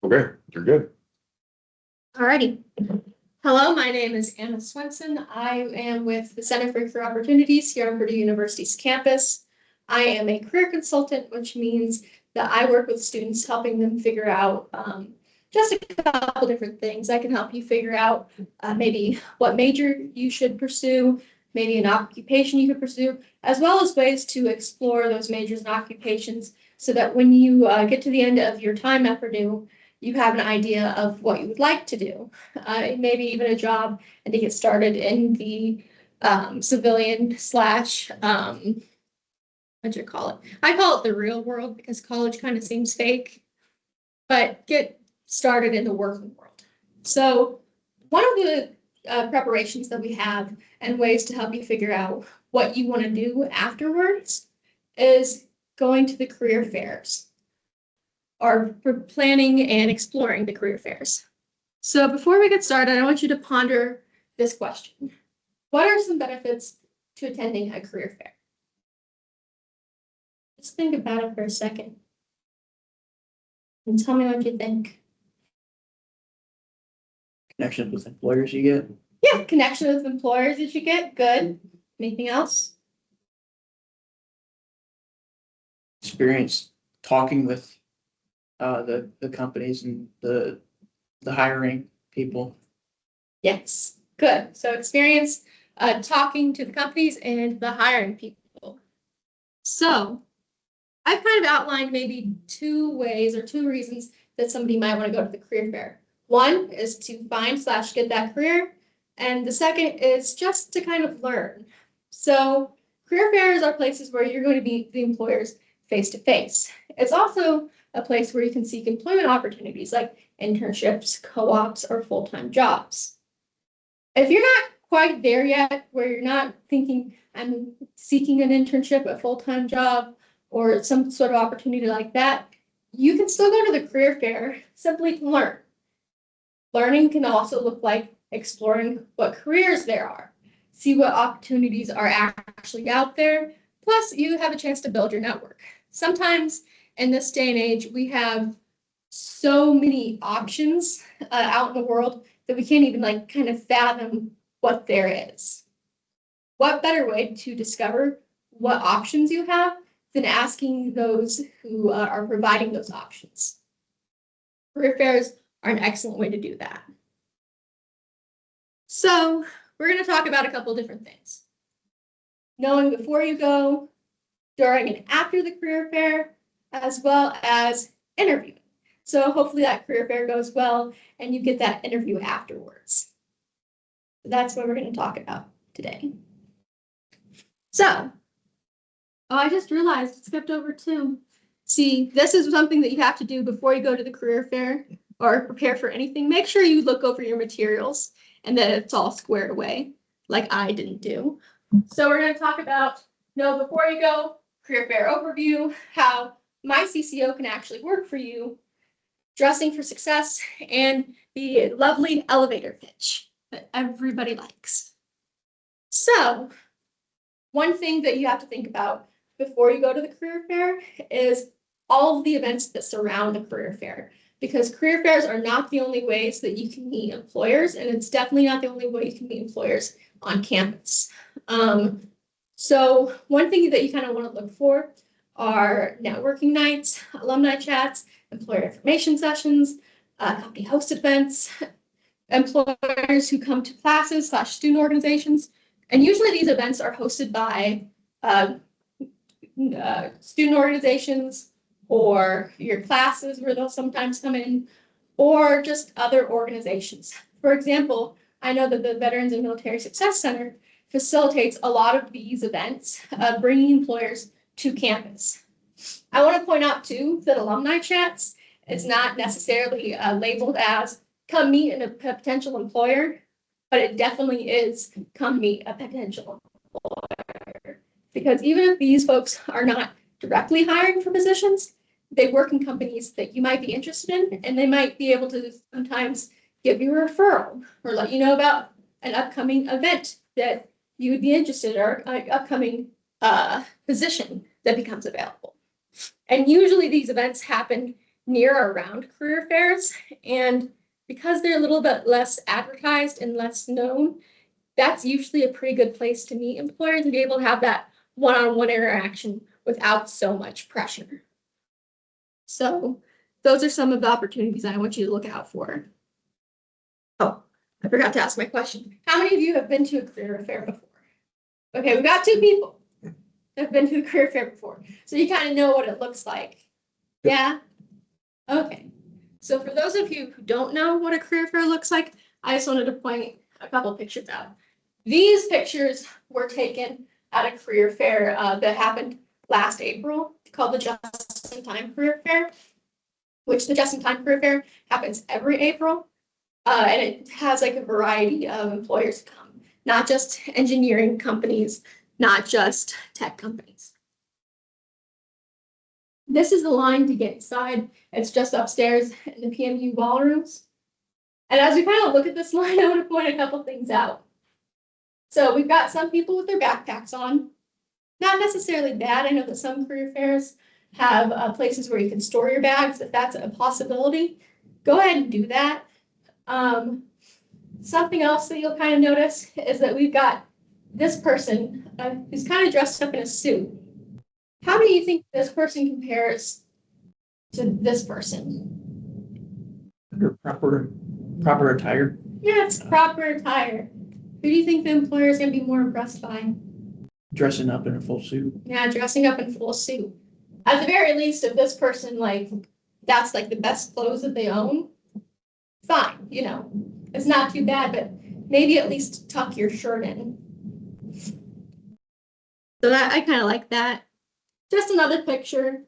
Okay, you're good. Alrighty. Hello, my name is Anna Swenson. I am with the Center for Career Opportunities here on Purdue University's campus. I am a career consultant, which means that I work with students helping them figure out just a couple different things. I can help you figure out maybe what major you should pursue, maybe an occupation you could pursue, as well as ways to explore those majors and occupations so that when you get to the end of your time at Purdue, you have an idea of what you would like to do, maybe even a job, and to get started in the civilian slash, what do you call it? I call it the real world because college kind of seems fake, but get started in the working world. So one of the preparations that we have and ways to help you figure out what you want to do afterwards is going to the career fairs, or for planning and exploring the career fairs. So before we get started, I want you to ponder this question. What are some benefits to attending a career fair? Just think about it for a second and tell me what you think. Connection with employers you get. Yeah, connection with employers that you get, good. Anything else? Experience talking with the companies and the hiring people. Yes, good. So experience talking to the companies and the hiring people. So I've kind of outlined maybe two ways or two reasons that somebody might want to go to the career fair. One is to find / get that career, and the second is just to kind of learn. So career fairs are places where you're going to meet the employers face to face. It's also a place where you can seek employment opportunities like internships, co-ops, or full-time jobs. If you're not quite there yet, where you're not thinking, I'm seeking an internship, a full-time job, or some sort of opportunity like that, you can still go to the career fair simply to learn. Learning can also look like exploring what careers there are, see what opportunities are actually out there, plus you have a chance to build your network. Sometimes in this day and age, we have so many options out in the world that we can't even kind of fathom what there is. What better way to discover what options you have than asking those who are providing those options? Career fairs are an excellent way to do that. So we're going to talk about a couple different things. Knowing before you go, during and after the career fair, as well as interviewing. So hopefully that career fair goes well and you get that interview afterwards. That's what we're going to talk about today. So, I just realized I skipped over two. See, this is something that you have to do before you go to the career fair or prepare for anything. Make sure you look over your materials and that it's all squared away, like I didn't do. So we're going to talk about, before you go, career fair overview, how my CCO can actually work for you, dressing for success, and the lovely elevator pitch that everybody likes. So one thing that you have to think about before you go to the career fair is all of the events that surround the career fair, because career fairs are not the only ways that you can meet employers, and it's definitely not the only way you can meet employers on campus. So one thing that you kind of want to look for are networking nights, alumni chats, employer information sessions, company hosted events, employers who come to classes / student organizations. And usually these events are hosted by student organizations or your classes where they'll sometimes come in, or just other organizations. For example, I know that the Veterans and Military Success Center facilitates a lot of these events, bringing employers to campus. I want to point out too that alumni chats is not necessarily labeled as come meet a potential employer, but it definitely is come meet a potential employer. Because even if these folks are not directly hiring for positions, they work in companies that you might be interested in, and they might be able to sometimes give you a referral or let you know about an upcoming event that you would be interested in, or an upcoming position that becomes available. And usually these events happen near or around career fairs. And because they're a little bit less advertised and less known, that's usually a pretty good place to meet employers and be able to have that one-on-one interaction without so much pressure. So those are some of the opportunities I want you to look out for. Oh, I forgot to ask my question. How many of you have been to a career fair before? Okay, we've got 2 people that have been to a career fair before. So you kind of know what it looks like. Yeah? Okay. So for those of you who don't know what a career fair looks like, I just wanted to point a couple pictures out. These pictures were taken at a career fair that happened last April, called the Just in Time Career Fair, which the Just in Time Career Fair happens every April. And it has like a variety of employers come, not just engineering companies, not just tech companies. This is the line to get inside. It's just upstairs in the PMU ballrooms. And as we kind of look at this line, I want to point a couple things out. So we've got some people with their backpacks on. Not necessarily bad. I know that some career fairs have places where you can store your bags. If that's a possibility, go ahead and do that. Something else that you'll kind of notice is that we've got this person who's kind of dressed up in a suit. How do you think this person compares to this person? Under proper attire. Yeah, it's proper attire. Who do you think the employer is going to be more impressed by? Dressing up in a full suit. Yeah, dressing up in full suit. At the very least, if this person, like, that's like the best clothes that they own, fine, you know, it's not too bad, but maybe at least tuck your shirt in. So that I kind of like that. Just another picture.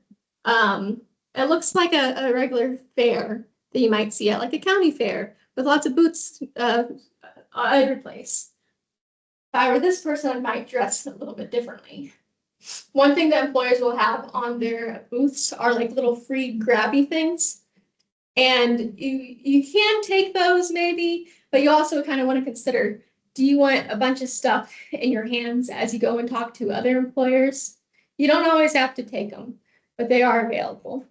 It looks like a regular fair that you might see at like a county fair with lots of booths every place. If I were this person, I might dress a little bit differently. One thing that employers will have on their booths are like little free grabby things. And you can take those maybe, but you also kind of want to consider, do you want a bunch of stuff in your hands as you go and talk to other employers? You don't always have to take them, but they are available.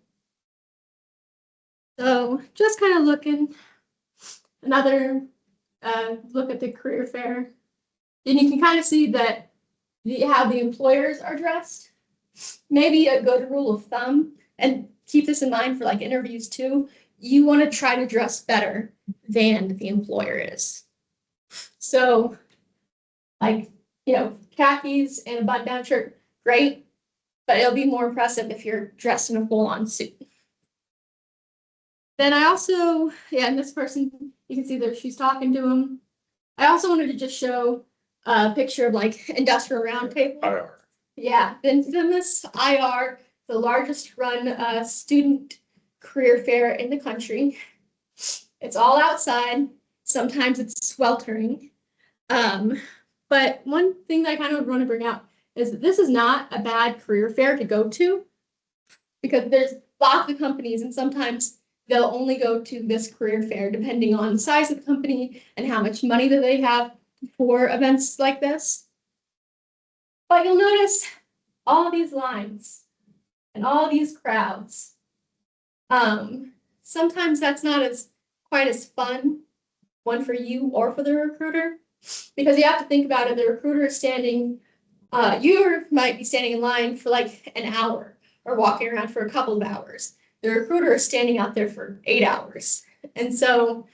So just kind of looking, another look at the career fair. And you can kind of see that how the employers are dressed. Maybe a good rule of thumb, and keep this in mind for like interviews too, you want to try to dress better than the employer is. So like, you know, khakis and a button-down shirt, great, but it'll be more impressive if you're dressed in a full-on suit. Then I also, yeah, and this person, you can see that she's talking to him. I also wanted to just show a picture of like Industrial Roundtable. IR. Yeah, the infamous IR, the largest run student career fair in the country. It's all outside. Sometimes it's sweltering. But one thing that I kind of would want to bring out is that this is not a bad career fair to go to, because there's lots of companies and sometimes they'll only go to this career fair depending on the size of the company and how much money that they have for events like this. But you'll notice all these lines and all these crowds. Sometimes that's not quite as fun, one for you or for the recruiter, because you have to think about it. The recruiter is standing, you might be standing in line for like an hour or walking around for a couple of hours. The recruiter is standing out there for 8 hours. And so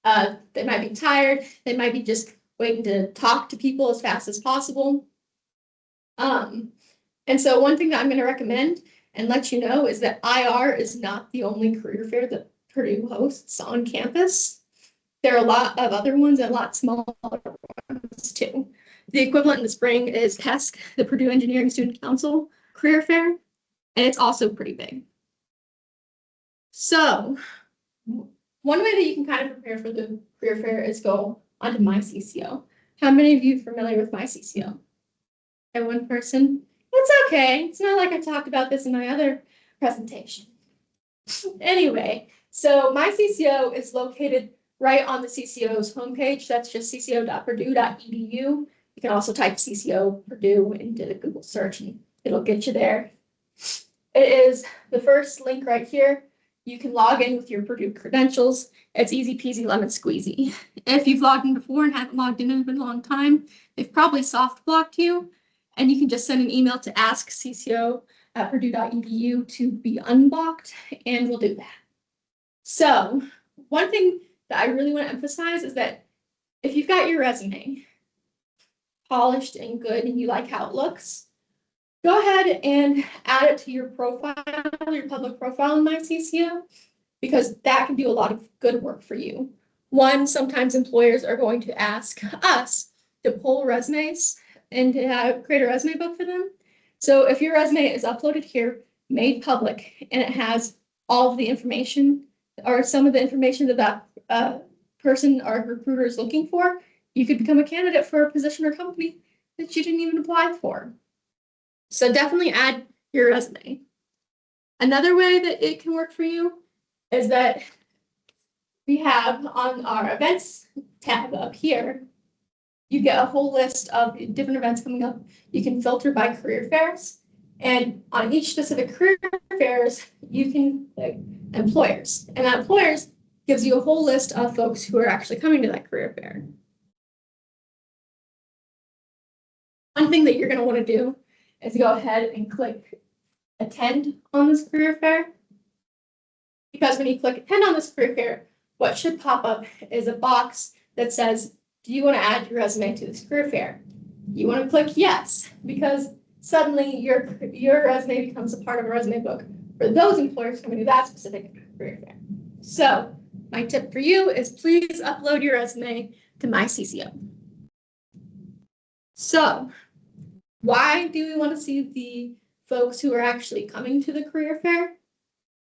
they might be tired. They might be just waiting to talk to people as fast as possible. And so one thing that I'm going to recommend and let you know is that IR is not the only career fair that Purdue hosts on campus. There are a lot of other ones and a lot smaller ones too. The equivalent in the spring is PESC, the Purdue Engineering Student Council career fair, and it's also pretty big. So one way that you can kind of prepare for the career fair is go onto MyCCO. How many of you are familiar with MyCCO? And one person? It's okay. It's not like I talked about this in my other presentation. Anyway, so MyCCO is located right on the CCO's homepage. That's just cco.purdue.edu. You can also type CCO Purdue into the Google search and it'll get you there. It is the first link right here. You can log in with your Purdue credentials. It's easy peasy lemon squeezy. If you've logged in before and haven't logged in a long time, they've probably soft blocked you, and you can just send an email to askcco@purdue.edu to be unblocked, and we'll do that. So one thing that I really want to emphasize is that if you've got your resume polished and good and you like how it looks, go ahead and add it to your profile, your public profile in MyCCO, because that can do a lot of good work for you. One, sometimes employers are going to ask us to pull resumes and to create a resume book for them. So if your resume is uploaded here, made public, and it has all of the information or some of the information that person or recruiter is looking for, you could become a candidate for a position or company that you didn't even apply for. So definitely add your resume. Another way that it can work for you is that we have on our events tab up here, you get a whole list of different events coming up. You can filter by career fairs, and on each specific career fairs, you can click employers, and that employers gives you a whole list of folks who are actually coming to that career fair. One thing that you're going to want to do is go ahead and click attend on this career fair, because when you click attend on this career fair, what should pop up is a box that says, do you want to add your resume to this career fair? You want to click yes, because suddenly your resume becomes a part of a resume book for those employers coming to that specific career fair. So my tip for you is please upload your resume to MyCCO. So why do we want to see the folks who are actually coming to the career fair?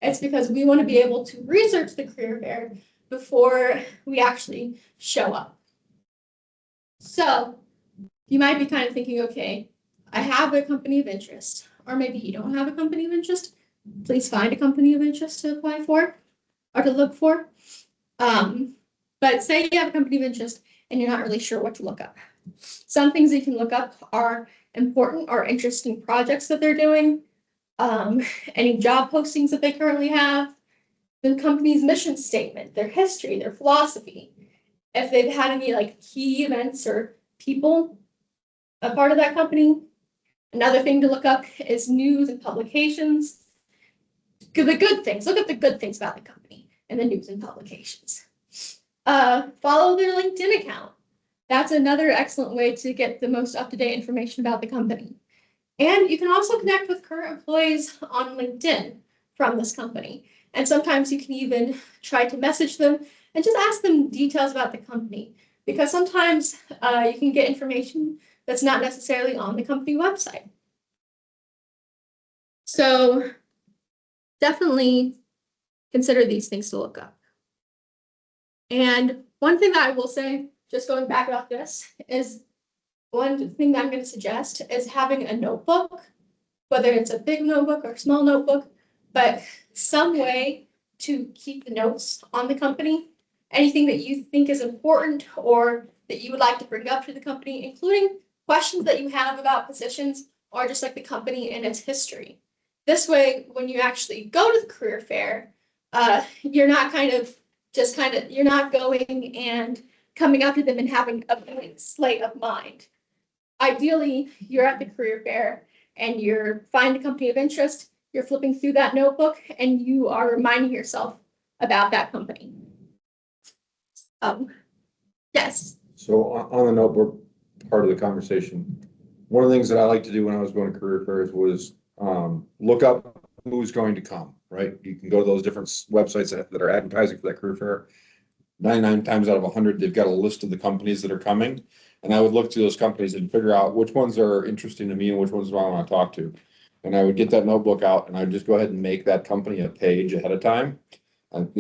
It's because we want to be able to research the career fair before we actually show up. So you might be kind of thinking, okay, I have a company of interest, or maybe you don't have a company of interest. Please find a company of interest to apply for or to look for. But say you have a company of interest and you're not really sure what to look up. Some things you can look up are important or interesting projects that they're doing, any job postings that they currently have, the company's mission statement, their history, their philosophy, if they've had any like key events or people a part of that company. Another thing to look up is news and publications. The good things, look at the good things about the company and the news and publications. Follow their LinkedIn account. That's another excellent way to get the most up-to-date information about the company. And you can also connect with current employees on LinkedIn from this company. And sometimes you can even try to message them and just ask them details about the company, because sometimes you can get information that's not necessarily on the company website. So definitely consider these things to look up. And one thing that I will say, just going back about this, is one thing that I'm going to suggest is having a notebook, whether it's a big notebook or a small notebook, but some way to keep the notes on the company, anything that you think is important or that you would like to bring up to the company, including questions that you have about positions or just like the company and its history. This way, when you actually go to the career fair, you're not you're not going and coming up to them and having a blank slate of mind. Ideally, you're at the career fair and you're finding a company of interest, you're flipping through that notebook and you are reminding yourself about that company. Yes. So on the notebook part of the conversation, one of the things that I like to do when I was going to career fairs was look up who's going to come, right? You can go to those different websites that are advertising for that career fair. 99 times out of 100, they've got a list of the companies that are coming. And I would look to those companies and figure out which ones are interesting to me and which ones do I want to talk to. And I would get that notebook out and I'd just go ahead and make that company a page ahead of time. And,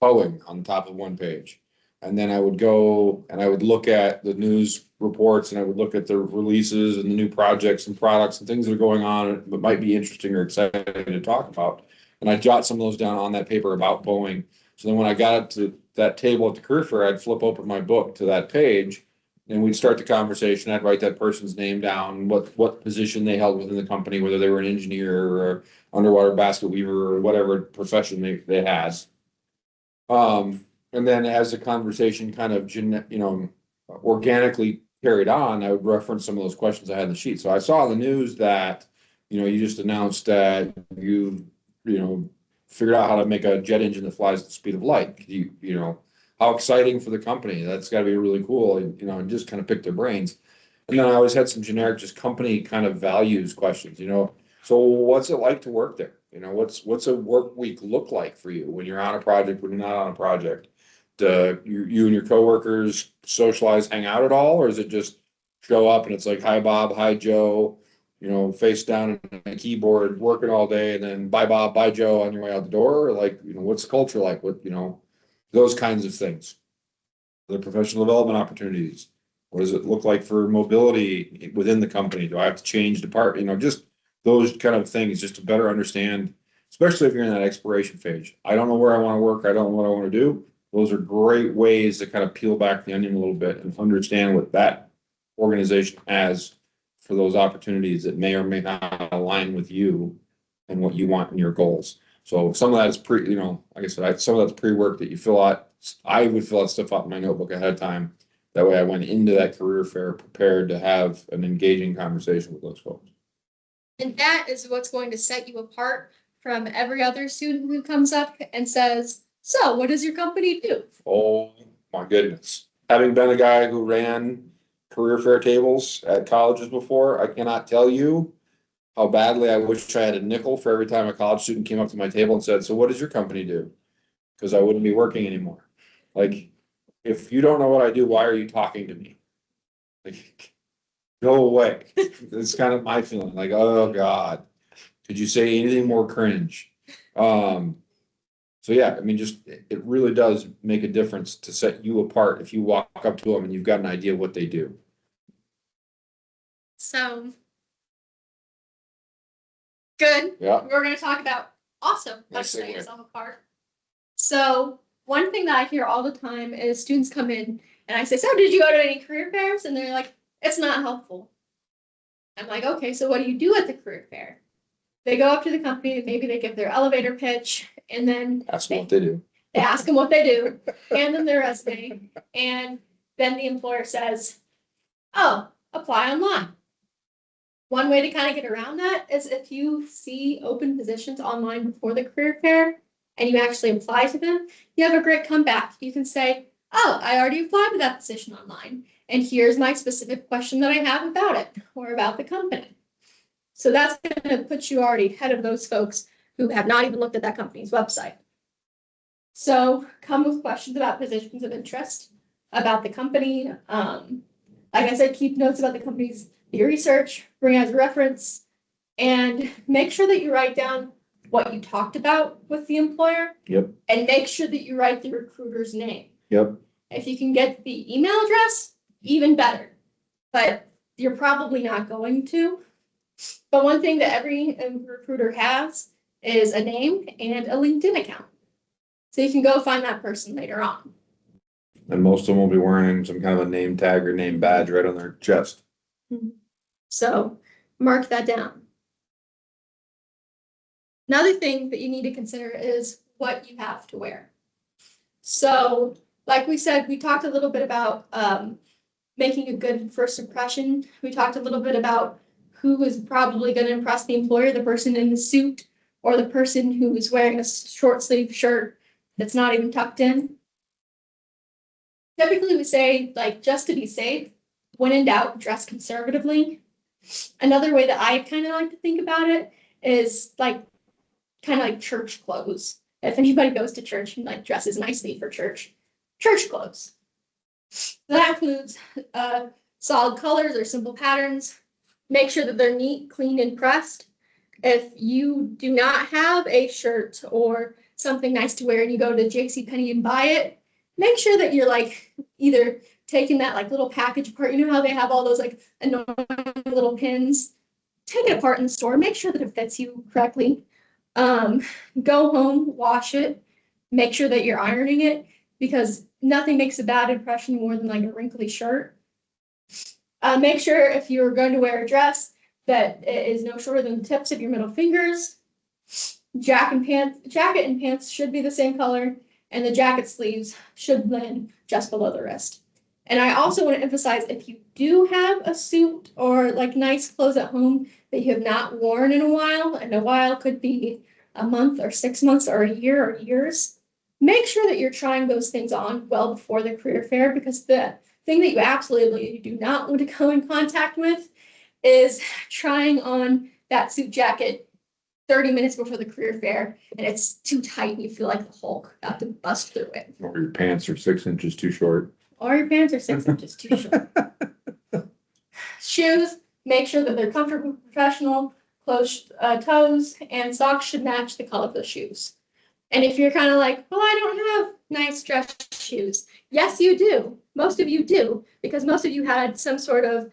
Boeing on the top of one page. And then I would go and I would look at the news reports and I would look at the releases and the new projects and products and things that are going on that might be interesting or exciting to talk about. And I jot some of those down on that paper about Boeing. So then when I got to that table at the career fair, I'd flip open my book to that page and we'd start the conversation. I'd write that person's name down, what position they held within the company, whether they were an engineer or underwater basket weaver or whatever profession they had. And then as the conversation kind of, organically carried on, I would reference some of those questions I had in the sheet. So I saw in the news that, you just announced that figured out how to make a jet engine that flies at the speed of light. How exciting for the company. That's gotta be really cool, and just kind of pick their brains. And then I always had some generic, just company kind of values questions, so what's it like to work there? What's a work week look like for you when you're on a project, when you're not on a project? Do you and your coworkers socialize, hang out at all, or is it just show up and it's like, hi, Bob, hi, Joe, face down on a keyboard, working all day, and then bye, Bob, bye, Joe, on your way out the door? Or like, what's the culture like? Those kinds of things. The professional development opportunities. What does it look like for mobility within the company? Do I have to change department? Just those kind of things, just to better understand, especially if you're in that exploration phase. I don't know where I want to work. I don't know what I want to do. Those are great ways to kind of peel back the onion a little bit and understand what that organization has for those opportunities that may or may not align with you and what you want in your goals. So some of that is like I said, some of that's pre-work that you fill out. I would fill out stuff out in my notebook ahead of time. That way I went into that career fair prepared to have an engaging conversation with those folks. And that is what's going to set you apart from every other student who comes up and says, so what does your company do? Oh my goodness. Having been a guy who ran career fair tables at colleges before, I cannot tell you how badly I wish I had a nickel for every time a college student came up to my table and said, so what does your company do? Because I wouldn't be working anymore. Like, if you don't know what I do, why are you talking to me? Like, go away. It's kind of my feeling, like, oh God, could you say anything more cringe? So yeah, I mean, just, it really does make a difference to set you apart if you walk up to them and you've got an idea of what they do. So good. Yeah. We're going to talk about also how to Yes, set same here. yourself apart. So one thing that I hear all the time is students come in and I say, so did you go to any career fairs? And they're like, it's not helpful. I'm like, okay, so what do you do at the career fair? They go up to the company, maybe they give their elevator pitch, and then That's what they do. they ask them what they do, hand them their resume, and then the employer says, oh, apply online. One way to kind of get around that is if you see open positions online before the career fair and you actually apply to them, you have a great comeback. You can say, oh, I already applied to that position online, and here's my specific question that I have about it or about the company. So that's going to put you already ahead of those folks who have not even looked at that company's website. So come with questions about positions of interest, about the company. Like I said, keep notes about the company's your research, bring as a reference, and make sure that you write down what you talked about with the employer. Yep. And make sure that you write the recruiter's name. Yep. If you can get the email address, even better. But you're probably not going to. But one thing that every recruiter has is a name and a LinkedIn account. So you can go find that person later on. And most of them will be wearing some kind of a name tag or name badge right on their chest. So mark that down. Another thing that you need to consider is what you have to wear. So like we said, we talked a little bit about making a good first impression. We talked a little bit about who is probably going to impress the employer, the person in the suit or the person who is wearing a short sleeve shirt that's not even tucked in. Typically we say, like, just to be safe, when in doubt, dress conservatively. Another way that I kind of like to think about it is like kind of like church clothes. If anybody goes to church and like dresses nicely for church clothes. That includes solid colors or simple patterns. Make sure that they're neat, clean, and pressed. If you do not have a shirt or something nice to wear and you go to JCPenney and buy it, make sure that you're like either taking that like little package apart. You know how they have all those like annoying little pins? Take it apart in the store. Make sure that it fits you correctly. Go home, wash it. Make sure that you're ironing it because nothing makes a bad impression more than like a wrinkly shirt. Make sure if you're going to wear a dress that it is no shorter than the tips of your middle fingers. Jacket and pants should be the same color, and the jacket sleeves should land just below the wrist. And I also want to emphasize, if you do have a suit or like nice clothes at home that you have not worn in a while, and a while could be a month or 6 months or a year or years, make sure that you're trying those things on well before the career fair, because the thing that you absolutely do not want to go in contact with is trying on that suit jacket 30 minutes before the career fair, and it's too tight and you feel like the Hulk about to bust through it. Or your pants are 6 inches too short. Or your pants are 6 inches too short. Shoes, make sure that they're comfortable, professional, closed toes, and socks should match the color of the shoes. And if you're kind of like, well, I don't have nice dress shoes. Yes, you do. Most of you do, because most of you had some sort of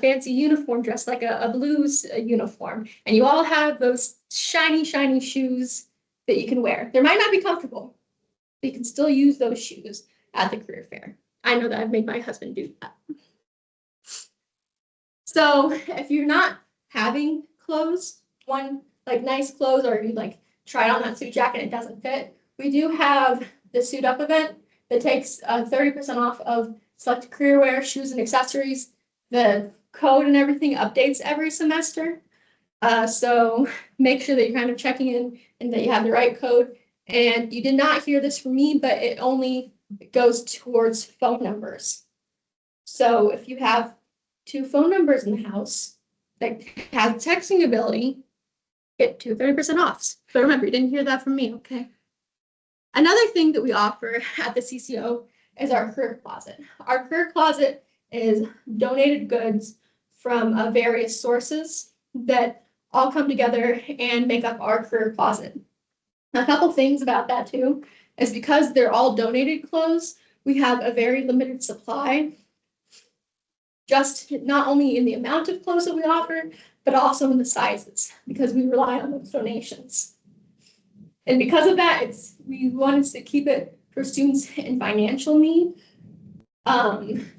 fancy uniform dress, like a blues uniform. And you all have those shiny, shiny shoes that you can wear. They might not be comfortable, but you can still use those shoes at the career fair. I know that I've made my husband do that. So if you're not having clothes, like nice clothes, or you like try on that suit jacket and it doesn't fit, we do have the Suit Up event that takes 30% off of select career wear, shoes, and accessories. The code and everything updates every semester. So make sure that you're kind of checking in and that you have the right code. And you did not hear this from me, but it only goes towards phone numbers. So if you have 2 phone numbers in the house that have texting ability, get 30% off. So remember, you didn't hear that from me, okay? Another thing that we offer at the CCO is our career closet. Our career closet is donated goods from various sources that all come together and make up our career closet. A couple things about that too is because they're all donated clothes, we have a very limited supply, just not only in the amount of clothes that we offer, but also in the sizes, because we rely on those donations. And because of that, we wanted to keep it for students in financial need.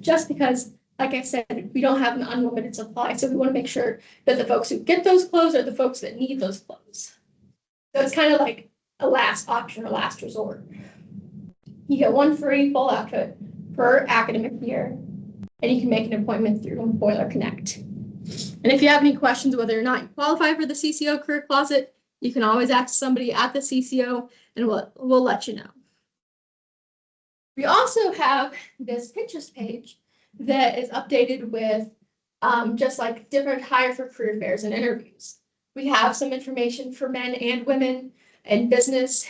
Just because, like I said, we don't have an unlimited supply, so we want to make sure that the folks who get those clothes are the folks that need those clothes. So it's kind of like a last option or last resort. You get 1 free full outfit per academic year, and you can make an appointment through Boiler Connect. And if you have any questions whether or not you qualify for the CCO Career Closet, you can always ask somebody at the CCO, and we'll let you know. We also have this Pinterest page that is updated with just like different hire for career fairs and interviews. We have some information for men and women and business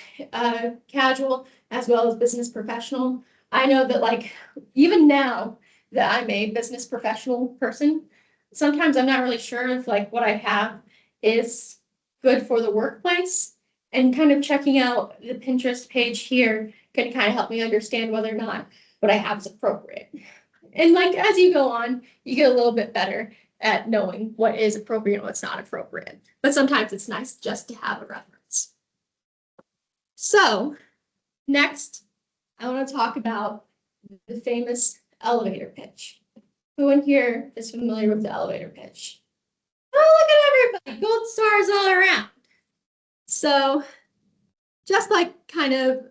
casual as well as business professional. I know that like even now that I'm a business professional person, sometimes I'm not really sure if like what I have is good for the workplace, and kind of checking out the Pinterest page here can kind of help me understand whether or not what I have is appropriate. And like as you go on, you get a little bit better at knowing what is appropriate and what's not appropriate. But sometimes it's nice just to have a reference. So next, I want to talk about the famous elevator pitch. Who in here is familiar with the elevator pitch? Oh, look at everybody, gold stars all around. So just like kind of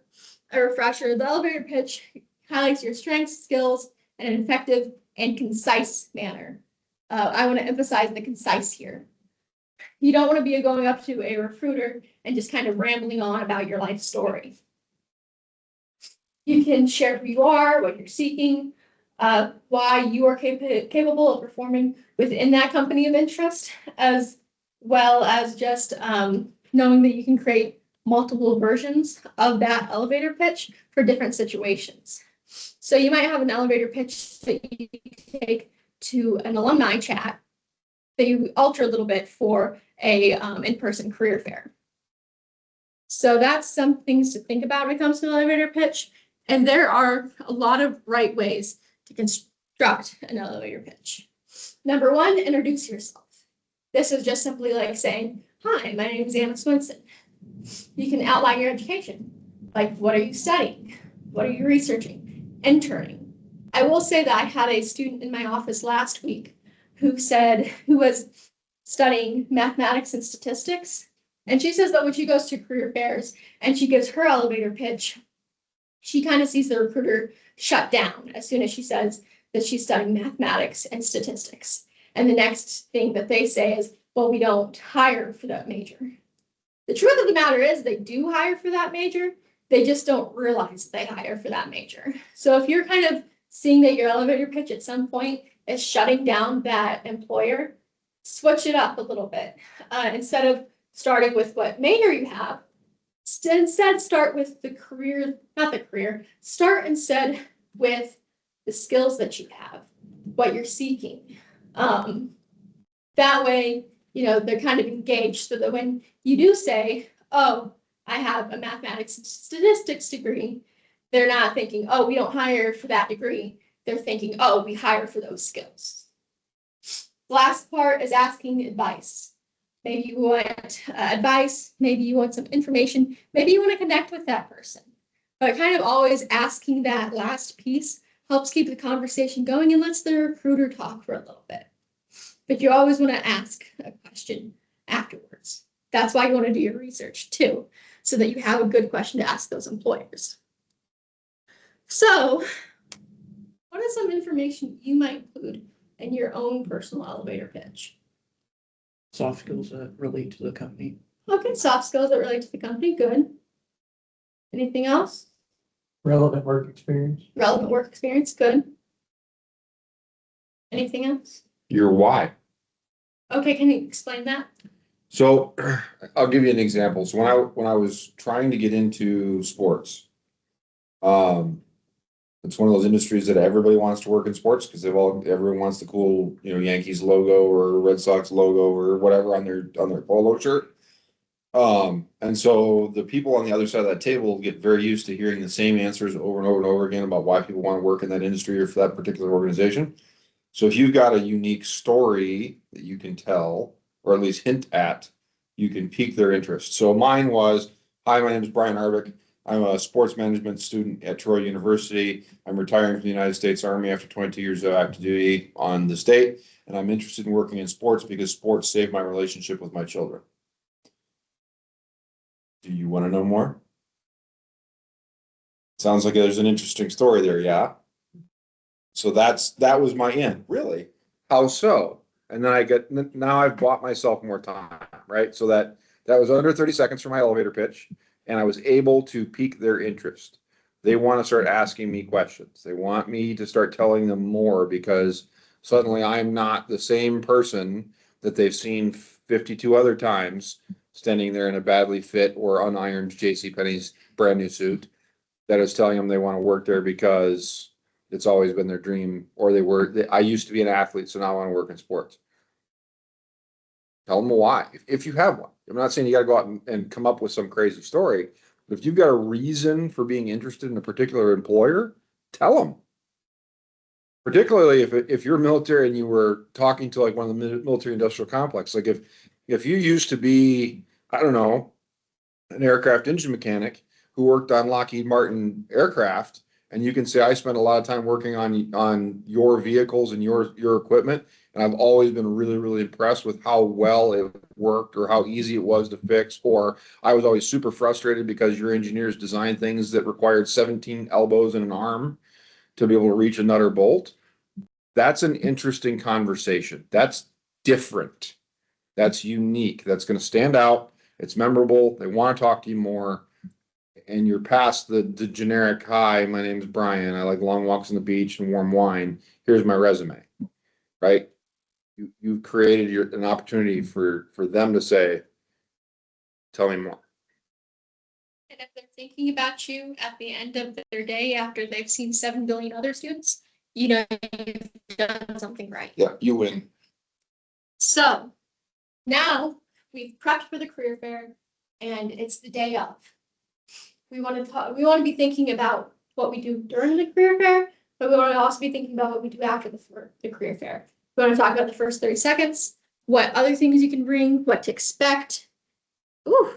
a refresher, the elevator pitch highlights your strengths, skills, in an effective and concise manner. I want to emphasize the concise here. You don't want to be going up to a recruiter and just kind of rambling on about your life story. You can share who you are, what you're seeking, why you are capable of performing within that company of interest, as well as just knowing that you can create multiple versions of that elevator pitch for different situations. So you might have an elevator pitch that you take to an alumni chat that you alter a little bit for a in-person career fair. So that's some things to think about when it comes to an elevator pitch. And there are a lot of right ways to construct an elevator pitch. Number 1, introduce yourself. This is just simply like saying, hi, my name is Anna Swenson. You can outline your education. Like, what are you studying? What are you researching? Interning. I will say that I had a student in my office last week who was studying mathematics and statistics. And she says that when she goes to career fairs and she gives her elevator pitch, she kind of sees the recruiter shut down as soon as she says that she's studying mathematics and statistics. And the next thing that they say is, well, we don't hire for that major. The truth of the matter is they do hire for that major. They just don't realize they hire for that major. So if you're kind of seeing that your elevator pitch at some point is shutting down that employer, switch it up a little bit. Instead of starting with what major you have, instead start with the career, not the career, start instead with the skills that you have, what you're seeking. That way, they're kind of engaged so that when you do say, oh, I have a mathematics and statistics degree, they're not thinking, oh, we don't hire for that degree. They're thinking, oh, we hire for those skills. Last part is asking advice. Maybe you want advice, maybe you want some information, maybe you want to connect with that person. But kind of always asking that last piece helps keep the conversation going and lets the recruiter talk for a little bit. But you always want to ask a question afterwards. That's why you want to do your research too, so that you have a good question to ask those employers. So, what is some information you might include in your own personal elevator pitch? Soft skills that relate to the company. Okay, soft skills that relate to the company, good. Anything else? Relevant work experience. Relevant work experience, good. Anything else? Your why. Okay, can you explain that? So I'll give you an example. So when I was trying to get into sports, it's one of those industries that everybody wants to work in sports because everyone wants the cool, Yankees logo or Red Sox logo or whatever on their polo shirt. And so the people on the other side of that table get very used to hearing the same answers over and over and over again about why people want to work in that industry or for that particular organization. So if you've got a unique story that you can tell, or at least hint at, you can pique their interest. So mine was, hi, my name is Brian Harvick. I'm a sports management student at Troy University. I'm retiring from the United States Army after 22 years of active duty on the state. And I'm interested in working in sports because sports saved my relationship with my children. Do you want to know more? Sounds like there's an interesting story there, yeah? So that was my end. Really? How so? And then now I've bought myself more time, right? So that was under 30 seconds for my elevator pitch, and I was able to pique their interest. They want to start asking me questions. They want me to start telling them more because suddenly I'm not the same person that they've seen 52 other times standing there in a badly fit or unironed JCPenney's brand new suit that is telling them they want to work there because it's always been their dream, or I used to be an athlete, so now I want to work in sports. Tell them why, if you have one. I'm not saying you got to go out and come up with some crazy story, but if you've got a reason for being interested in a particular employer, tell them. Particularly if you're military and you were talking to like one of the military industrial complex, like if you used to be, I don't know, an aircraft engine mechanic who worked on Lockheed Martin aircraft, and you can say, I spent a lot of time working on your vehicles and your equipment, and I've always been really, really impressed with how well it worked or how easy it was to fix, or I was always super frustrated because your engineers designed things that required 17 elbows and an arm to be able to reach a nut or bolt. That's an interesting conversation. That's different. That's unique. That's going to stand out. It's memorable. They want to talk to you more. And you're past the generic, hi, my name is Brian. I like long walks on the beach and warm wine. Here's my resume, right? You've created an opportunity for them to say, tell me more. And if they're thinking about you at the end of their day after they've seen 7 billion other students, you've done something right. Yeah, you win. So now we've prepped for the career fair and it's the day of. We want to be thinking about what we do during the career fair, but we want to also be thinking about what we do after the career fair. We want to talk about the first 30 seconds, what other things you can bring, what to expect. Ooh,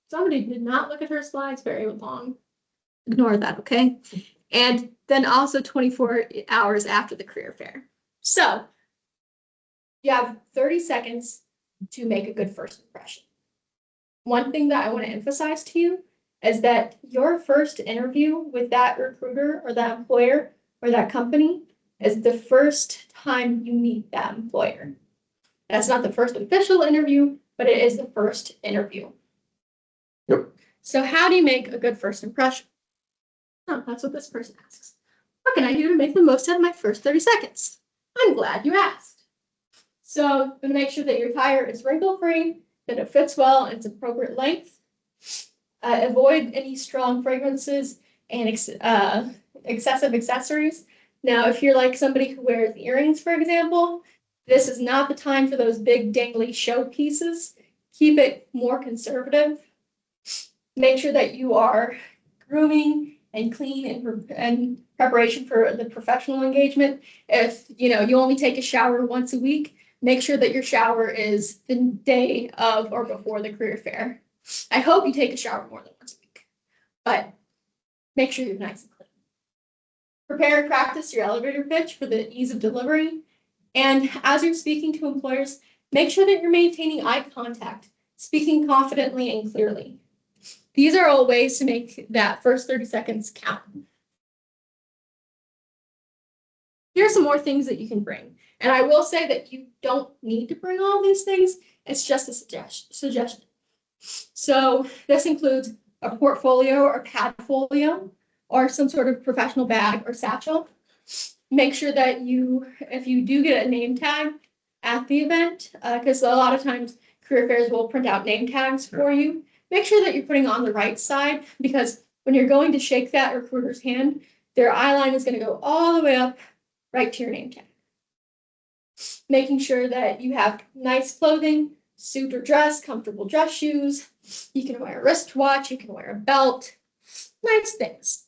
somebody did not look at her slides very long. Ignore that, okay? And then also 24 hours after the career fair. So you have 30 seconds to make a good first impression. One thing that I want to emphasize to you is that your first interview with that recruiter or that employer or that company is the first time you meet that employer. That's not the first official interview, but it is the first interview. Yep. So how do you make a good first impression? Oh, that's what this person asks. What can I do to make the most out of my first 30 seconds? I'm glad you asked. So I'm going to make sure that your attire is wrinkle-free, that it fits well, and it's appropriate length. Avoid any strong fragrances and excessive accessories. Now, if you're like somebody who wears earrings, for example, this is not the time for those big dangly show pieces. Keep it more conservative. Make sure that you are grooming and clean and preparation for the professional engagement. If you only take a shower once a week, make sure that your shower is the day of or before the career fair. I hope you take a shower more than once a week, but make sure you're nice and clean. Prepare and practice your elevator pitch for the ease of delivery. And as you're speaking to employers, make sure that you're maintaining eye contact, speaking confidently and clearly. These are all ways to make that first 30 seconds count. Here are some more things that you can bring. And I will say that you don't need to bring all these things. It's just a suggestion. So this includes a portfolio or padfolio or some sort of professional bag or satchel. Make sure that if you do get a name tag at the event, because a lot of times career fairs will print out name tags for you, make sure that you're putting on the right side, because when you're going to shake that recruiter's hand, their eye line is going to go all the way up right to your name tag. Making sure that you have nice clothing, suit or dress, comfortable dress shoes. You can wear a wristwatch, you can wear a belt, nice things.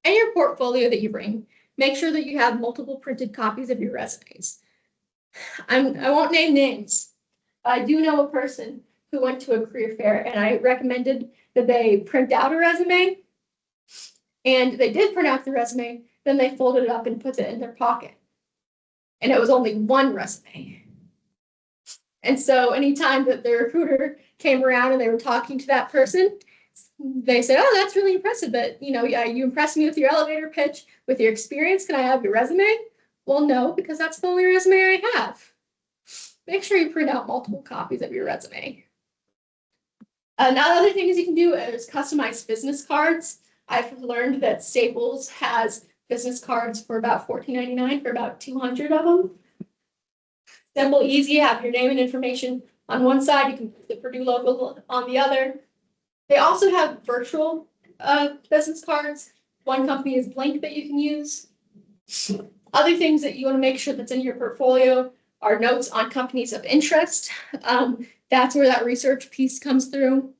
And your portfolio that you bring, make sure that you have multiple printed copies of your resumes. I won't name names, but I do know a person who went to a career fair, and I recommended that they print out a resume. And they did print out the resume, then they folded it up and put it in their pocket. And it was only one resume. And so anytime that the recruiter came around and they were talking to that person, they said, "Oh, that's really impressive, but you impressed me with your elevator pitch, with your experience. Can I have your resume?" Well, no, because that's the only resume I have. Make sure you print out multiple copies of your resume. Now, other things you can do is customize business cards. I've learned that Staples has business cards for about $14.99 for about 200 of them. Simple, easy, have your name and information on one side, you can put the Purdue logo on the other. They also have virtual business cards. One company is Blink that you can use. Other things that you want to make sure that's in your portfolio are notes on companies of interest. That's where that research piece comes through.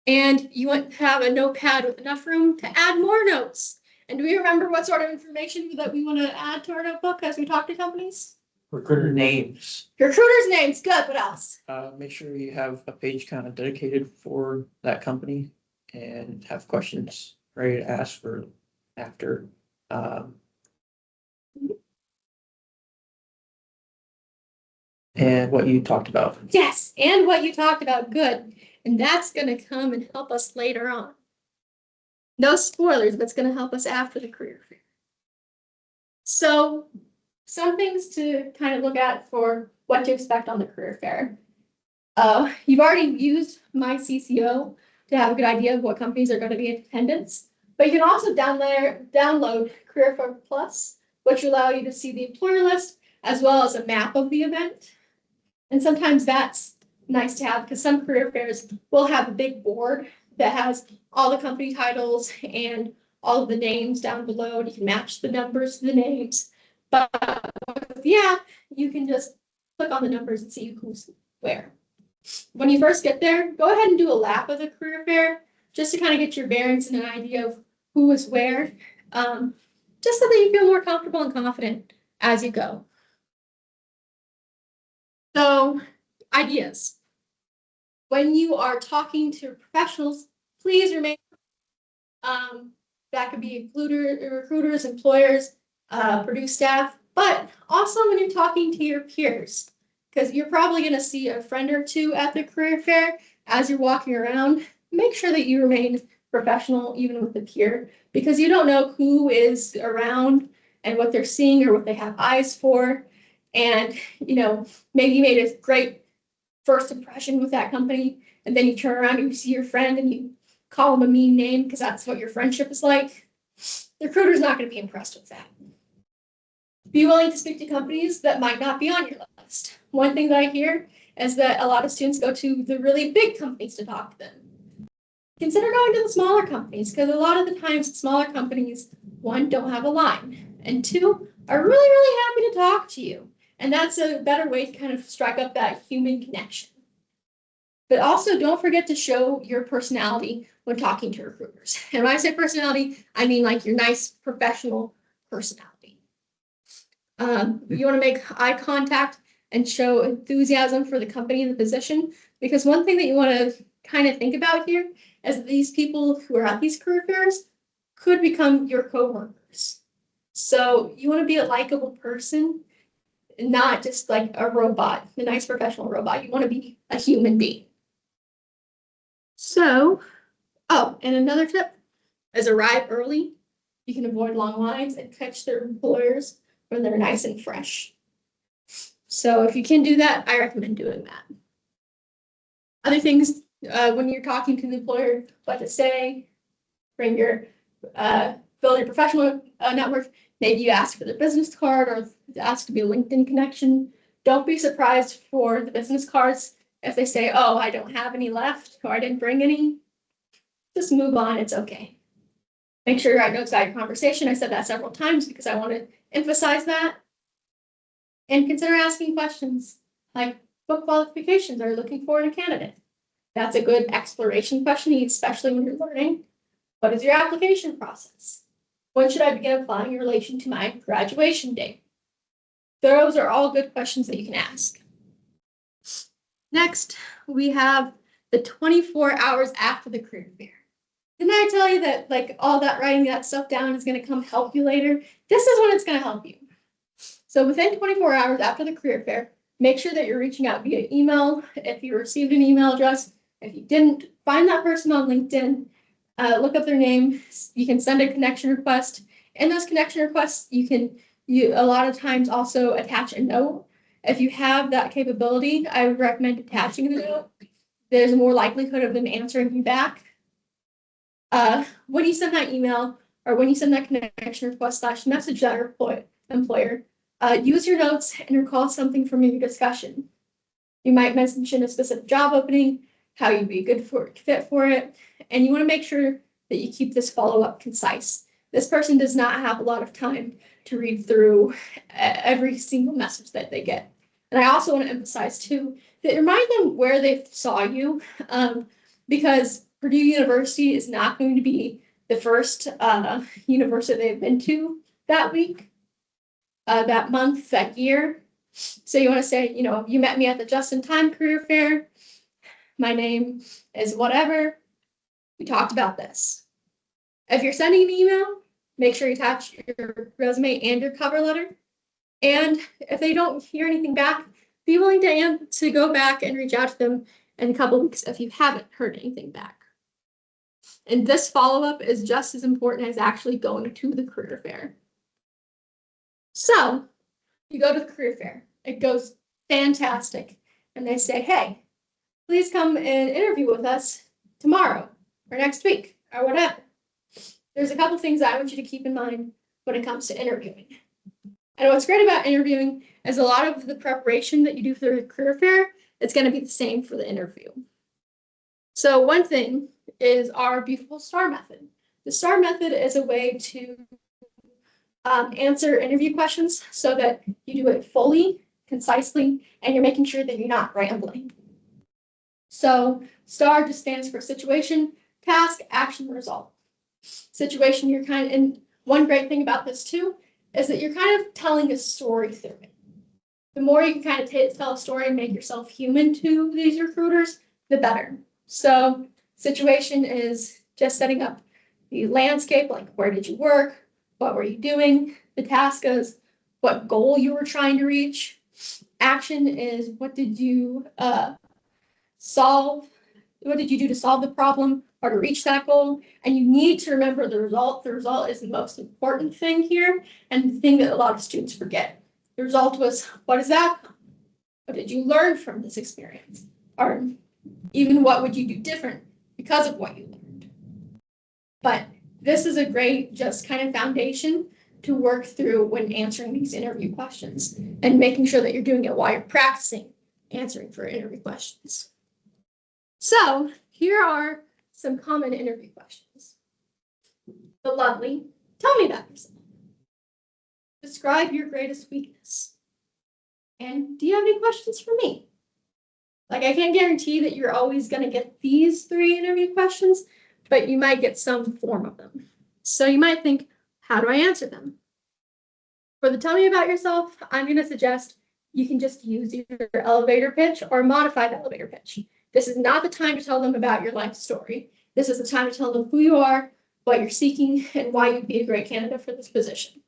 And you want to have a notepad with enough room to add more notes. And do we remember what sort of information that we want to add to our notebook as we talk to companies? Recruiter Names. Recruiters' names. Good. What else? Make sure you have a page kind of dedicated for that company and have questions ready to ask for after. And what you talked about. Yes, and what you talked about. Good. And that's going to come and help us later on. No spoilers, but it's going to help us after the career fair. So some things to kind of look at for what to expect on the career fair. You've already used MyCCO to have a good idea of what companies are going to be in attendance, but you can also download Career Fair Plus, which will allow you to see the employer list as well as a map of the event. And sometimes that's nice to have because some career fairs will have a big board that has all the company titles and all of the names down below, and you can match the numbers to the names. But with the app, you can just click on the numbers and see who's where. When you first get there, go ahead and do a lap of the career fair just to kind of get your bearings and an idea of who is where, just so that you feel more comfortable and confident as you go. So, ideas. When you are talking to professionals, please remain That could be recruiters, employers, Purdue staff, but also when you're talking to your peers, because you're probably going to see a friend or two at the career fair as you're walking around. Make sure that you remain professional even with the peer, because you don't know who is around and what they're seeing or what they have eyes for. And, maybe you made a great first impression with that company, and then you turn around and you see your friend and you call them a mean name because that's what your friendship is like. The recruiter's not going to be impressed with that. Be willing to speak to companies that might not be on your list. One thing that I hear is that a lot of students go to the really big companies to talk to them. Consider going to the smaller companies, because a lot of the times smaller companies, one, don't have a line, and two, are really, really happy to talk to you. And that's a better way to kind of strike up that human connection. But also don't forget to show your personality when talking to recruiters. And when I say personality, I mean like your nice professional personality. You want to make eye contact and show enthusiasm for the company and the position, because one thing that you want to kind of think about here is that these people who are at these career fairs could become your coworkers. So you want to be a likable person, not just like a robot, a nice professional robot. You want to be a human being. So, and another tip is arrive early. You can avoid long lines and catch their employers when they're nice and fresh. So if you can do that, I recommend doing that. Other things, when you're talking to the employer, what to say, bring your, build your professional network. Maybe you ask for their business card or ask to be a LinkedIn connection. Don't be surprised for the business cards if they say, oh, I don't have any left or I didn't bring any. Just move on, it's okay. Make sure you write notes about your conversation. I said that several times because I want to emphasize that. And consider asking questions like, what qualifications are you looking for in a candidate? That's a good exploration question, especially when you're learning. What is your application process? When should I begin applying in relation to my graduation date? Those are all good questions that you can ask. Next, we have the 24 hours after the career fair. Didn't I tell you that like all that writing that stuff down is going to come help you later? This is when it's going to help you. So within 24 hours after the career fair, make sure that you're reaching out via email. If you received an email address, if you didn't, find that person on LinkedIn, look up their name. You can send a connection request. In those connection requests, you a lot of times also attach a note. If you have that capability, I would recommend attaching the note. There's more likelihood of them answering you back. When you send that email or when you send that connection request / message that employer, use your notes and recall something from your discussion. You might mention a specific job opening, how you'd be a good fit for it, and you want to make sure that you keep this follow-up concise. This person does not have a lot of time to read through every single message that they get. And I also want to emphasize too, that remind them where they saw you, because Purdue University is not going to be the first university they've been to that week, that month, that year. So you want to say, you met me at the Just in Time career fair. My name is whatever. We talked about this. If you're sending an email, make sure you attach your resume and your cover letter. And if they don't hear anything back, be willing to go back and reach out to them in a couple of weeks if you haven't heard anything back. And this follow-up is just as important as actually going to the career fair. So you go to the career fair. It goes fantastic. And they say, hey, please come and interview with us tomorrow or next week or whatever. There's a couple things I want you to keep in mind when it comes to interviewing. And what's great about interviewing is a lot of the preparation that you do for the career fair, it's going to be the same for the interview. So one thing is our beautiful STAR method. The STAR method is a way to answer interview questions so that you do it fully, concisely, and you're making sure that you're not rambling. So STAR just stands for situation, task, action, result. Situation, and one great thing about this too is that you're kind of telling a story through it. The more you can kind of tell a story and make yourself human to these recruiters, the better. So situation is just setting up the landscape, like where did you work? What were you doing? The task is what goal you were trying to reach. Action is what did you solve? What did you do to solve the problem or to reach that goal? And you need to remember the result. The result is the most important thing here and the thing that a lot of students forget. The result was, what is that? What did you learn from this experience? Or even what would you do different because of what you learned? But this is a great just kind of foundation to work through when answering these interview questions and making sure that you're doing it while you're practicing answering for interview questions. So here are some common interview questions. The lovely, tell me about yourself. Describe your greatest weakness. And do you have any questions for me? Like, I can't guarantee that you're always going to get these 3 interview questions, but you might get some form of them. So you might think, how do I answer them? For the tell me about yourself, I'm going to suggest you can just use either elevator pitch or modified elevator pitch. This is not the time to tell them about your life story. This is the time to tell them who you are, what you're seeking, and why you'd be a great candidate for this position.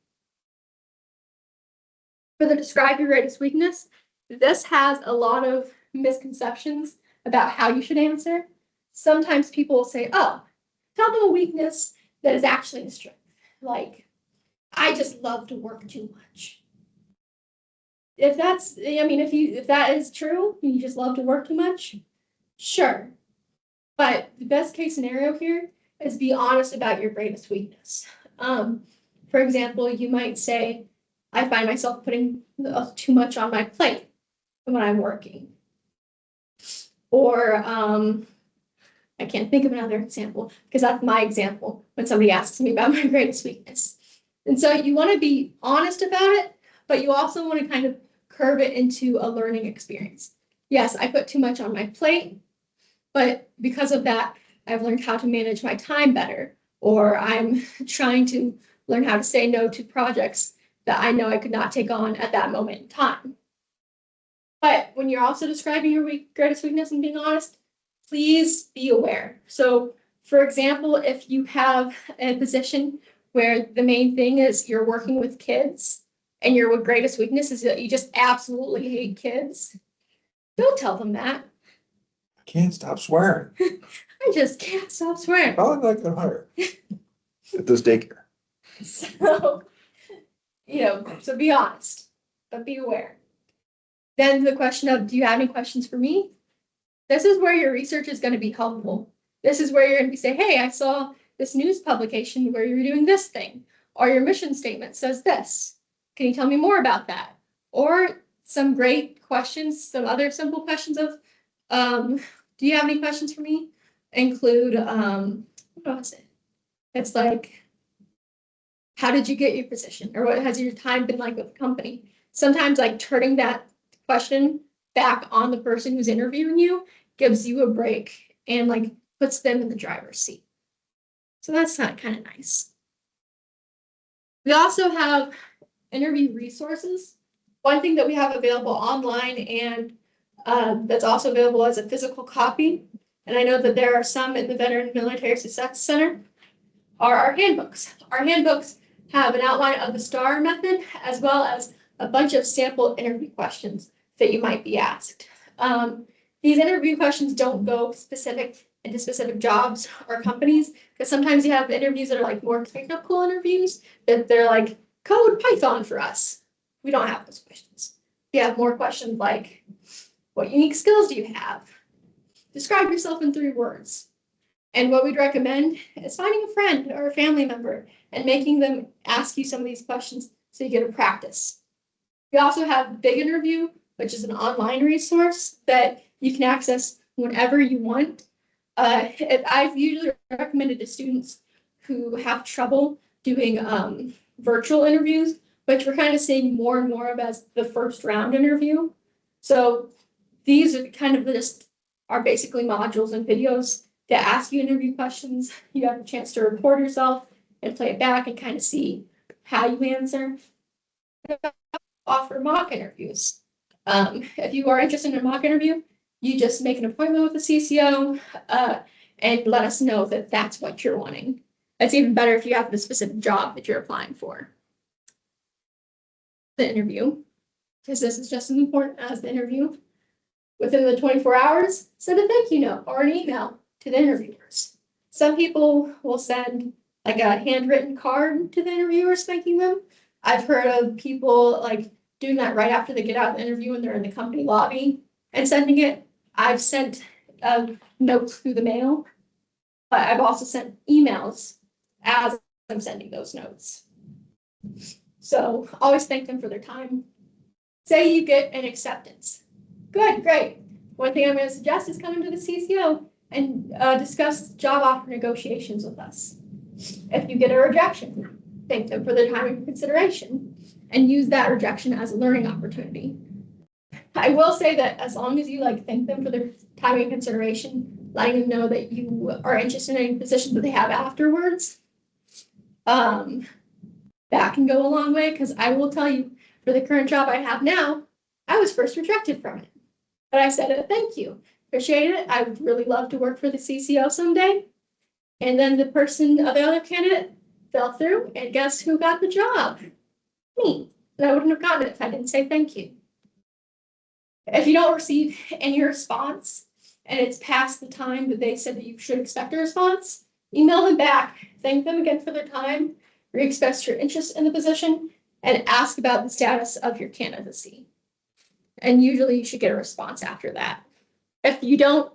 For the describe your greatest weakness, this has a lot of misconceptions about how you should answer. Sometimes people will say, oh, tell them a weakness that is actually a strength. Like, I just love to work too much. If that's, I mean, if that is true, you just love to work too much, sure. But the best case scenario here is be honest about your greatest weakness. For example, you might say, I find myself putting too much on my plate when I'm working. Or I can't think of another example because that's my example when somebody asks me about my greatest weakness. And so you want to be honest about it, but you also want to kind of curve it into a learning experience. Yes, I put too much on my plate, but because of that, I've learned how to manage my time better, or I'm trying to learn how to say no to projects that I know I could not take on at that moment in time. But when you're also describing your greatest weakness and being honest, please be aware. So, for example, if you have a position where the main thing is you're working with kids and your greatest weakness is that you just absolutely hate kids, don't tell them that. I can't stop swearing. I just can't stop swearing. Probably not gonna hire at this daycare. So, so be honest, but be aware. Then the question of, do you have any questions for me? This is where your research is going to be helpful. This is where you're going to say, hey, I saw this news publication where you're doing this thing, or your mission statement says this. Can you tell me more about that? Or some great questions, some other simple questions of, do you have any questions for me? Include, what was it? It's like, how did you get your position? Or what has your time been like with the company? Sometimes like turning that question back on the person who's interviewing you gives you a break and like puts them in the driver's seat. So that's not kind of nice. We also have interview resources. One thing that we have available online and that's also available as a physical copy, and I know that there are some in the Veteran Military Success Center, are our handbooks. Our handbooks have an outline of the STAR method as well as a bunch of sample interview questions that you might be asked. These interview questions don't go into specific jobs or companies, because sometimes you have interviews that are like more technical interviews that they're like, code Python for us. We don't have those questions. We have more questions like, what unique skills do you have? Describe yourself in 3 words. And what we'd recommend is finding a friend or a family member and making them ask you some of these questions so you get to practice. We also have Big Interview, which is an online resource that you can access whenever you want. I've usually recommended to students who have trouble doing virtual interviews, which we're kind of seeing more and more of as the first round interview. So these are kind of are basically modules and videos that ask you interview questions. You have a chance to record yourself and play it back and kind of see how you answer. Offer mock interviews. If you are interested in a mock interview, you just make an appointment with the CCO and let us know that that's what you're wanting. It's even better if you have the specific job that you're applying for. The interview, because this is just as important as the interview. Within the 24 hours, send a thank you note or an email to the interviewers. Some people will send like a handwritten card to the interviewers thanking them. I've heard of people like doing that right after they get out of the interview and they're in the company lobby and sending it. I've sent notes through the mail, but I've also sent emails as I'm sending those notes. So always thank them for their time. Say you get an acceptance. Good, great. One thing I'm going to suggest is coming to the CCO and discuss job offer negotiations with us. If you get a rejection, thank them for their time and consideration and use that rejection as a learning opportunity. I will say that as long as you like thank them for their time and consideration, letting them know that you are interested in any positions that they have afterwards, that can go a long way, because I will tell you, for the current job I have now, I was first rejected from it. But I said, thank you, appreciate it. I would really love to work for the CCO someday. And then the other candidate fell through, and guess who got the job? Me. And I wouldn't have gotten it if I didn't say thank you. If you don't receive any response, and it's past the time that they said that you should expect a response, email them back, thank them again for their time, re-express your interest in the position, and ask about the status of your candidacy. And usually you should get a response after that. If you don't,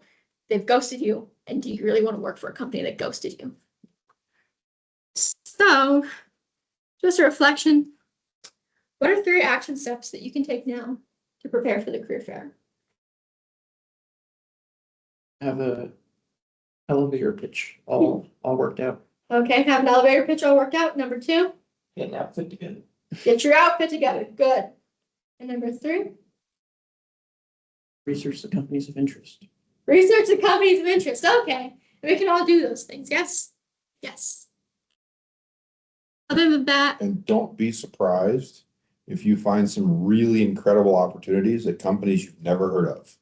they've ghosted you, and do you really want to work for a company that ghosted you? So, just a reflection. What are 3 action steps that you can take now to prepare for the career fair? Have a elevator pitch all worked out. Okay, have an elevator pitch all worked out. Number 2, Get an outfit together. get your outfit together. Good. And number 3, Research the companies of interest. research the companies of interest. Okay, we can all do those things. Yes, yes. Other than that, And don't be surprised if you find some really incredible opportunities at companies you've never heard of.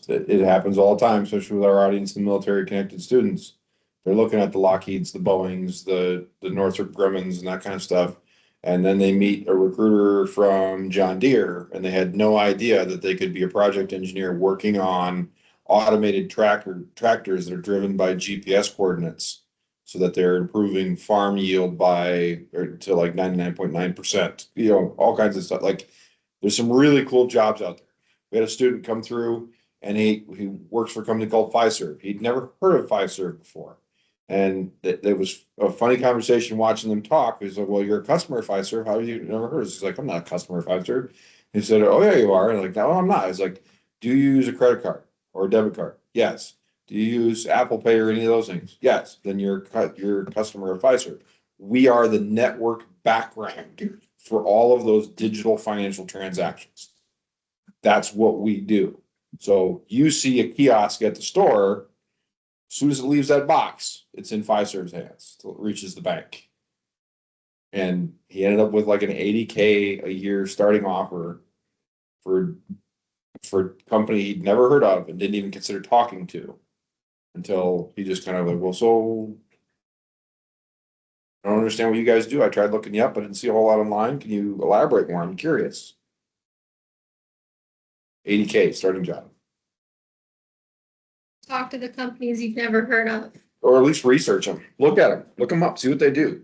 It happens all the time, especially with our audience and military connected students. They're looking at the Lockheeds, the Boeings, the Northrop Grummons and that kind of stuff. And then they meet a recruiter from John Deere and they had no idea that they could be a project engineer working on automated tractors that are driven by GPS coordinates, so that they're improving farm yield to like 99.9%, all kinds of stuff. Like, there's some really cool jobs out there. We had a student come through and he works for a company called Fiserv. He'd never heard of Fiserv before. And there was a funny conversation watching them talk. He's like, well, you're a customer of Fiserv. How have you never heard of this? He's like, I'm not a customer of Fiserv. He said, oh yeah, you are. And like, no, I'm not. He's like, do you use a credit card or a debit card? Yes. Do you use Apple Pay or any of those things? Yes. Then you're a customer of Fiserv. We are the network background for all of those digital financial transactions. That's what we do. So you see a kiosk at the store, as soon as it leaves that box, it's in Fiserv's hands till it reaches the bank. And he ended up with like an $80K a year starting offer for a company he'd never heard of and didn't even consider talking to, until he just kind of like, well, so I don't understand what you guys do. I tried looking you up, but I didn't see a whole lot online. Can you elaborate more? I'm curious. $80K starting job. talk to the companies you've never heard of. Or at least research them. Look at them. Look them up. See what they do.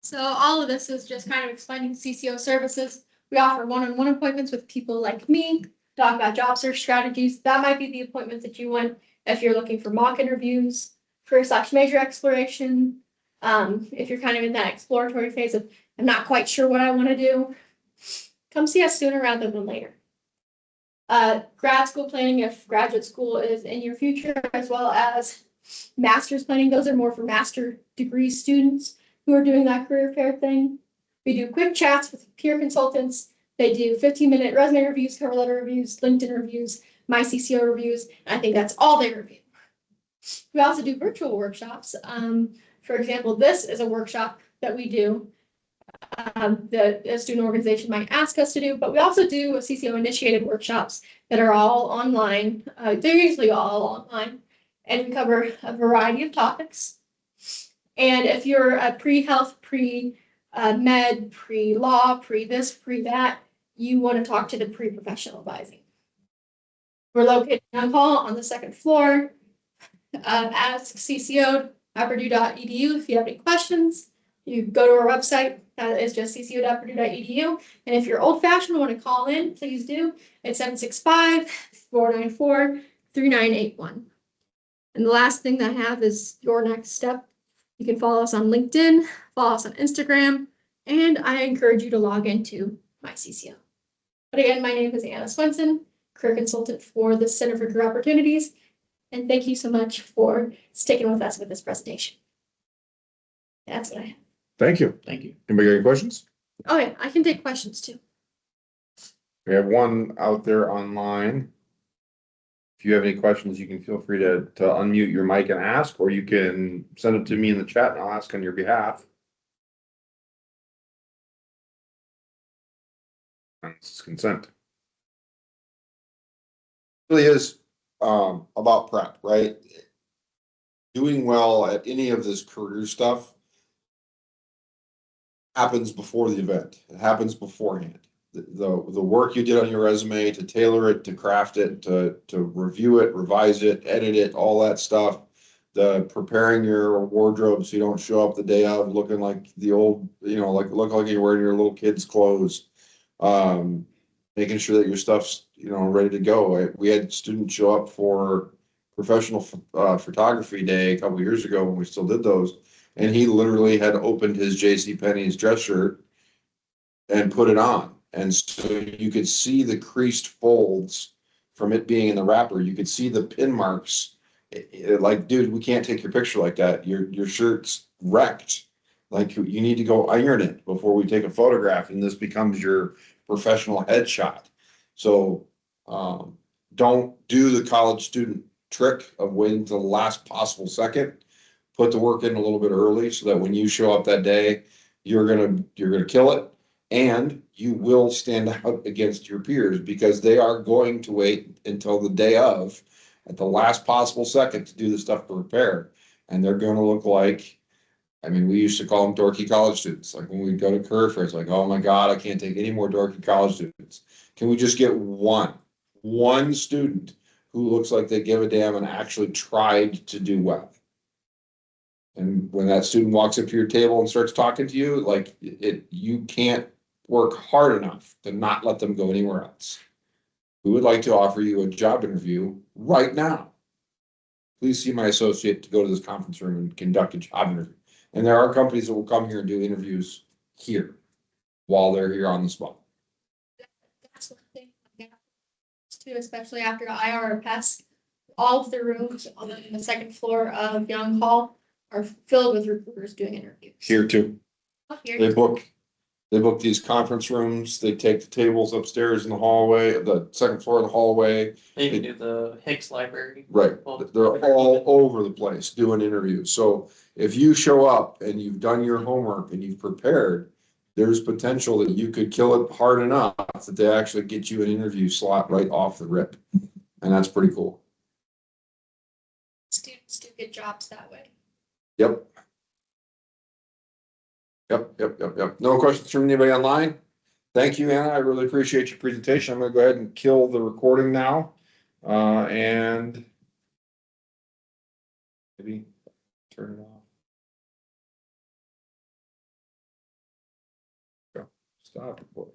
So all of this is just kind of explaining CCO services. We offer one-on-one appointments with people like me, talk about job search strategies. That might be the appointment that you want if you're looking for mock interviews, career/major exploration. If you're kind of in that exploratory phase of, I'm not quite sure what I want to do, come see us sooner rather than later. Grad school planning, if graduate school is in your future, as well as master's planning, those are more for master degree students who are doing that career fair thing. We do quick chats with peer consultants. They do 15-minute resume reviews, cover letter reviews, LinkedIn reviews, my CCO reviews, and I think that's all they review. We also do virtual workshops. For example, this is a workshop that we do that a student organization might ask us to do, but we also do CCO initiated workshops that are all online. They're usually all online, and we cover a variety of topics. And if you're a pre-health, pre-med, pre-law, pre-this, pre-that, you want to talk to the pre-professional advising. We're located in Young Hall on the second floor. Ask CCO at purdue.edu if you have any questions. You go to our website, that is just cco.purdue.edu. And if you're old fashioned and want to call in, please do. It's 765-494-3981. And the last thing that I have is your next step. You can follow us on LinkedIn, follow us on Instagram, and I encourage you to log into my CCO. But again, my name is Anna Swenson, career consultant for the Center for Career Opportunities. And thank you so much for sticking with us with this presentation. That's what I have. Thank you. Thank you. Anybody got any questions? Oh yeah, I can take questions too. We have one out there online. If you have any questions, you can feel free to unmute your mic and ask, or you can send it to me in the chat and I'll ask on your behalf. And this is consent. It really is about prep, right? Doing well at any of this career stuff happens before the event. It happens beforehand. The work you did on your resume to tailor it, to craft it, to review it, revise it, edit it, all that stuff. The preparing your wardrobe so you don't show up the day of looking like the old, look like you're wearing your little kid's clothes. Making sure that your stuff's, ready to go. We had students show up for professional photography day a couple years ago when we still did those. And he literally had opened his JCPenney's dress shirt and put it on. And so you could see the creased folds from it being in the wrapper. You could see the pin marks. Like, dude, we can't take your picture like that. Your shirt's wrecked. Like, you need to go iron it before we take a photograph, and this becomes your professional headshot. So don't do the college student trick of waiting to the last possible second. Put the work in a little bit early so that when you show up that day, you're gonna kill it. And you will stand out against your peers because they are going to wait until the day of at the last possible second to do the stuff to prepare. And they're going to look like, we used to call them dorky college students. Like when we go to career fairs, like, oh my God, I can't take any more dorky college students. Can we just get one student who looks like they give a damn and actually tried to do well? And when that student walks up to your table and starts talking to you, you can't work hard enough to not let them go anywhere else. We would like to offer you a job interview right now. Please see my associate to go to this conference room and conduct a job interview. And there are companies that will come here and do interviews here while they're here on the spot. That's one thing. Too, especially after IRPS, all of the rooms on the second floor of Young Hall are filled with recruiters doing interviews. Here too. Oh, here. They book these conference rooms. They take the tables upstairs in the hallway, the second floor of the hallway. They even do the Hicks Library. Right. They're all over the place doing interviews. So if you show up and you've done your homework and you've prepared, there's potential that you could kill it hard enough that they actually get you an interview slot right off the rip. And that's pretty cool. Students do good jobs that way. Yep. No questions from anybody online? Thank you, Anna. I really appreciate your presentation. I'm going to go ahead and kill the recording now. And maybe turn it off. Go. Stop recording.